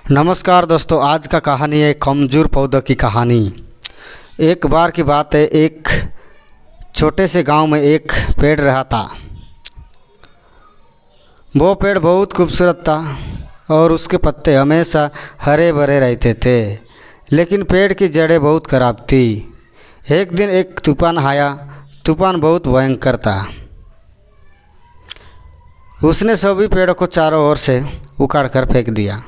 नमस्कार दोस्तों, आज का कहानी है खमजूर पौधों की कहानी। एक बार की बात है, एक छोटे से गांव में एक पेड़ रहा था। वो पेड़ बहुत खूबसूरत था और उसके पत्ते हमेशा हरे भरे रहते थे, लेकिन पेड़ की जड़ें बहुत खराब थी। एक दिन एक तूफान आया। तूफान बहुत भयंकर था। उसने सभी पेड़ों को चारों ओर से उखाड़ कर फेंक दिया,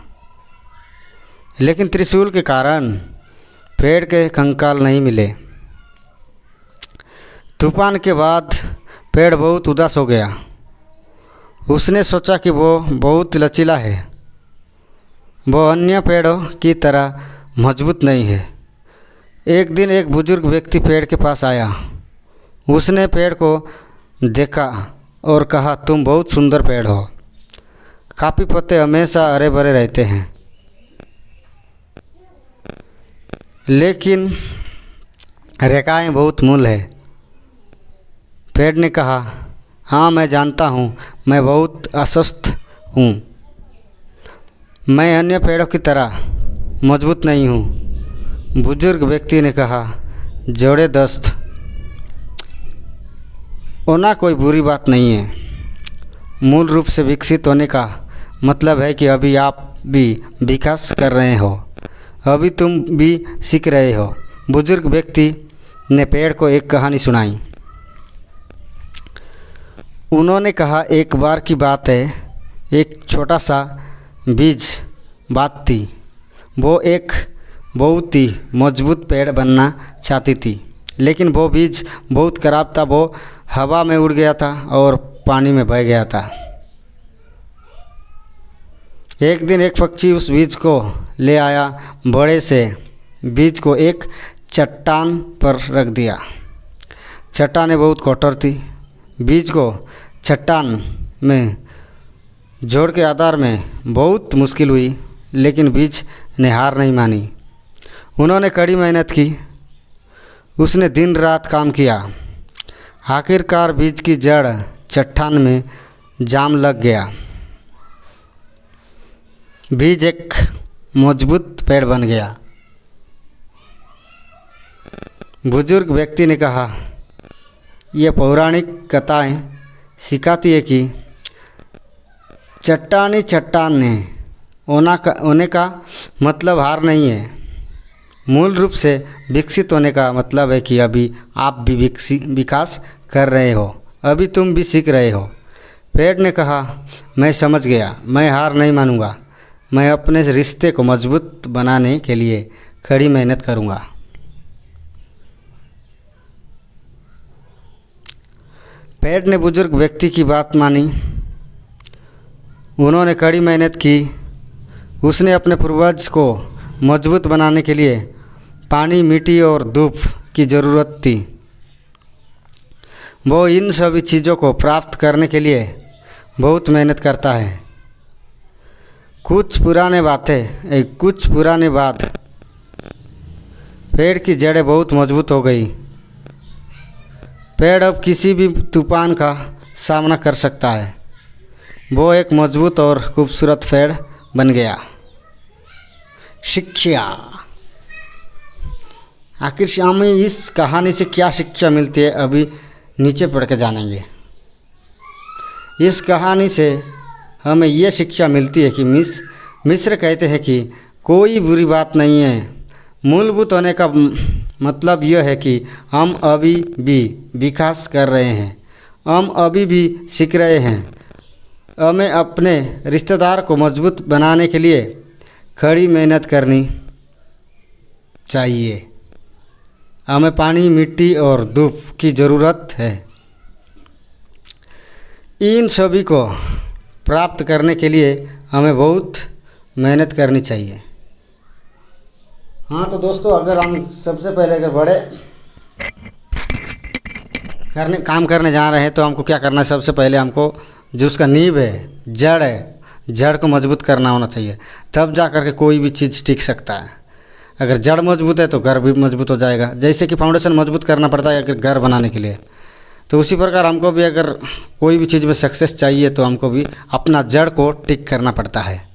लेकिन त्रिशूल के कारण पेड़ के कंकाल नहीं मिले। तूफान के बाद पेड़ बहुत उदास हो गया। उसने सोचा कि वो बहुत लचीला है, वो अन्य पेड़ों की तरह मजबूत नहीं है। एक दिन एक बुजुर्ग व्यक्ति पेड़ के पास आया। उसने पेड़ को देखा और कहा, तुम बहुत सुंदर पेड़ हो। काफ़ी पत्ते हमेशा हरे भरे रहते हैं, लेकिन रेखाएं बहुत मूल है। पेड़ ने कहा, हाँ मैं जानता हूँ, मैं बहुत अस्वस्थ हूँ। मैं अन्य पेड़ों की तरह मजबूत नहीं हूँ। बुजुर्ग व्यक्ति ने कहा, जोड़े दोस्त, होना कोई बुरी बात नहीं है। मूल रूप से विकसित होने का मतलब है कि अभी आप भी विकास कर रहे हो, अभी तुम भी सीख रहे हो। बुजुर्ग व्यक्ति ने पेड़ को एक कहानी सुनाई। उन्होंने कहा, एक बार की बात है, एक छोटा सा बीज बात थी। वो एक बहुत ही मजबूत पेड़ बनना चाहती थी, लेकिन वो बीज बहुत खराब था। वो हवा में उड़ गया था और पानी में बह गया था। एक दिन एक पक्षी उस बीज को ले आया। बड़े से बीज को एक चट्टान पर रख दिया। चट्टानें बहुत कठोर थी। बीज को चट्टान में जोड़ के आधार में बहुत मुश्किल हुई, लेकिन बीज ने हार नहीं मानी। उन्होंने कड़ी मेहनत की। उसने दिन रात काम किया। आखिरकार बीज की जड़ चट्टान में जाम लग गया। बीज एक मजबूत पेड़ बन गया। बुजुर्ग व्यक्ति ने कहा, यह पौराणिक कथाएं सिखाती है कि चट्टान ने होने का मतलब हार नहीं है। मूल रूप से विकसित होने का मतलब है कि अभी आप भी विकास कर रहे हो, अभी तुम भी सीख रहे हो। पेड़ ने कहा, मैं समझ गया, मैं हार नहीं मानूंगा। मैं अपने रिश्ते को मजबूत बनाने के लिए कड़ी मेहनत करूंगा। पेड़ ने बुजुर्ग व्यक्ति की बात मानी। उन्होंने कड़ी मेहनत की। उसने अपने पूर्वज को मजबूत बनाने के लिए पानी, मिट्टी और धूप की ज़रूरत थी। वो इन सभी चीज़ों को प्राप्त करने के लिए बहुत मेहनत करता है। कुछ पुराने बाद पेड़ की जड़ें बहुत मजबूत हो गई। पेड़ अब किसी भी तूफान का सामना कर सकता है। वो एक मजबूत और खूबसूरत पेड़ बन गया। शिक्षा। आखिर हमें इस कहानी से क्या शिक्षा मिलती है, अभी नीचे पढ़ के जानेंगे। इस कहानी से हमें यह शिक्षा मिलती है कि मिस्र कहते हैं कि कोई बुरी बात नहीं है। मूलभूत होने का मतलब यह है कि हम अभी भी विकास कर रहे हैं, हम अभी भी सीख रहे हैं। हमें अपने रिश्तेदार को मजबूत बनाने के लिए कड़ी मेहनत करनी चाहिए। हमें पानी, मिट्टी और धूप की ज़रूरत है। इन सभी को प्राप्त करने के लिए हमें बहुत मेहनत करनी चाहिए। हाँ तो दोस्तों, अगर हम सबसे पहले बड़े काम करने जा रहे हैं तो हमको क्या करना है? सबसे पहले हमको जो उसका नींव है, जड़ है, जड़ को मजबूत करना होना चाहिए, तब जा कर के कोई भी चीज़ टिक सकता है। अगर जड़ मजबूत है तो घर भी मजबूत हो जाएगा। जैसे कि फाउंडेशन मजबूत करना पड़ता है अगर घर बनाने के लिए, तो उसी प्रकार हमको भी अगर कोई भी चीज़ में सक्सेस चाहिए तो हमको भी अपना जड़ को टिक करना पड़ता है।